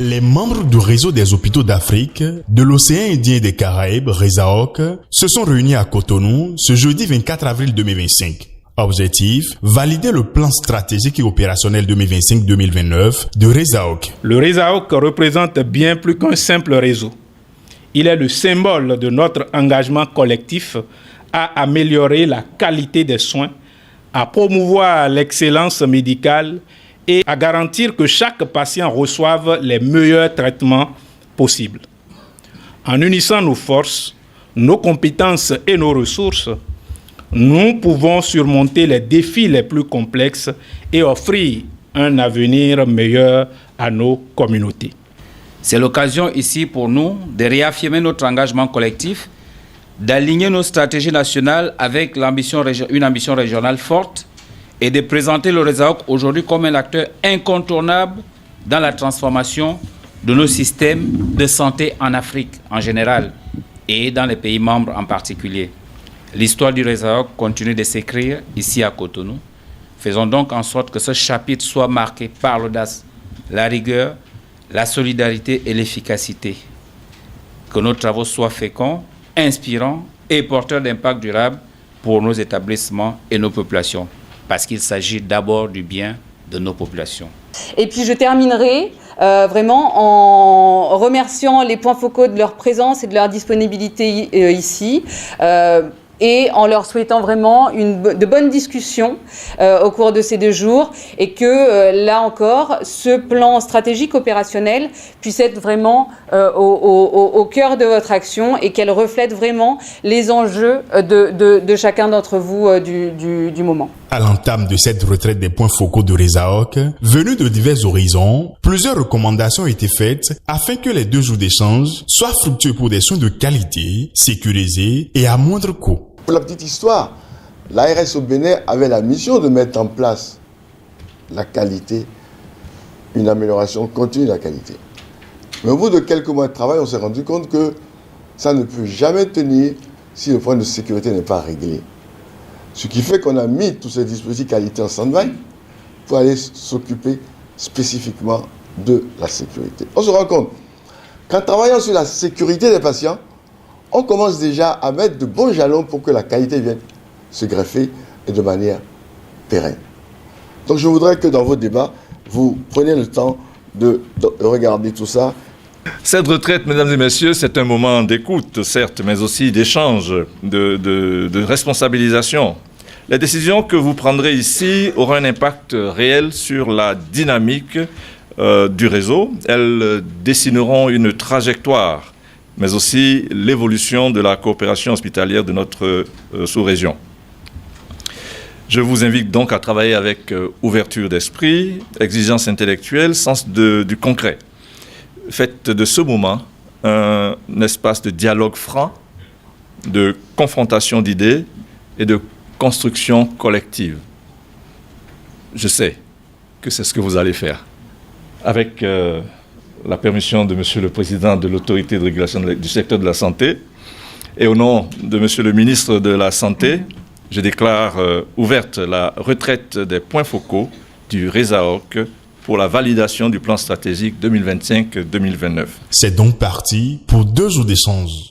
Les membres du réseau des hôpitaux d'Afrique, de l'océan Indien et des Caraïbes, RESAOC, se sont réunis à Cotonou ce jeudi 24 avril 2025. Objectif, valider le plan stratégique et opérationnel 2025-2029 de RESAOC. Le RESAOC représente bien plus qu'un simple réseau. Il est le symbole de notre engagement collectif à améliorer la qualité des soins, à promouvoir l'excellence médicale et à garantir que chaque patient reçoive les meilleurs traitements possibles. En unissant nos forces, nos compétences et nos ressources, nous pouvons surmonter les défis les plus complexes et offrir un avenir meilleur à nos communautés. C'est l'occasion ici pour nous de réaffirmer notre engagement collectif, d'aligner nos stratégies nationales avec une ambition régionale forte et de présenter le RESAOC aujourd'hui comme un acteur incontournable dans la transformation de nos systèmes de santé en Afrique en général et dans les pays membres en particulier. L'histoire du RESAOC continue de s'écrire ici à Cotonou. Faisons donc en sorte que ce chapitre soit marqué par l'audace, la rigueur, la solidarité et l'efficacité. Que nos travaux soient féconds, inspirants et porteurs d'impact durable pour nos établissements et nos populations. Parce qu'il s'agit d'abord du bien de nos populations. Et puis je terminerai vraiment en remerciant les points focaux de leur présence et de leur disponibilité ici. Et en leur souhaitant vraiment de bonnes discussions au cours de ces 2 jours et que, là encore, ce plan stratégique opérationnel puisse être vraiment au cœur de votre action et qu'elle reflète vraiment les enjeux de chacun d'entre vous du moment. À l'entame de cette retraite des points focaux de RESAOC, venus de divers horizons, plusieurs recommandations ont été faites afin que les 2 jours d'échange soient fructueux pour des soins de qualité, sécurisés et à moindre coût. Pour la petite histoire, l'ARS au Bénin avait la mission de mettre en place la qualité, une amélioration continue de la qualité. Mais au bout de quelques mois de travail, on s'est rendu compte que ça ne peut jamais tenir si le point de sécurité n'est pas réglé. Ce qui fait qu'on a mis tous ces dispositifs qualité en stand-by pour aller s'occuper spécifiquement de la sécurité. On se rend compte qu'en travaillant sur la sécurité des patients, on commence déjà à mettre de bons jalons pour que la qualité vienne se greffer et de manière pérenne. Donc je voudrais que dans vos débats, vous preniez le temps de regarder tout ça. Cette retraite, mesdames et messieurs, c'est un moment d'écoute, certes, mais aussi d'échange, de responsabilisation. Les décisions que vous prendrez ici auront un impact réel sur la dynamique du réseau. Elles dessineront une trajectoire, mais aussi l'évolution de la coopération hospitalière de notre sous-région. Je vous invite donc à travailler avec ouverture d'esprit, exigence intellectuelle, sens du concret. Faites de ce moment un espace de dialogue franc, de confrontation d'idées et de construction collective. Je sais que c'est ce que vous allez faire. Avec la permission de Monsieur le Président de l'Autorité de régulation du secteur de la santé et au nom de Monsieur le Ministre de la Santé, je déclare ouverte la retraite des points focaux du RESAOC pour la validation du plan stratégique 2025-2029. C'est donc parti pour 2 jours d'échange.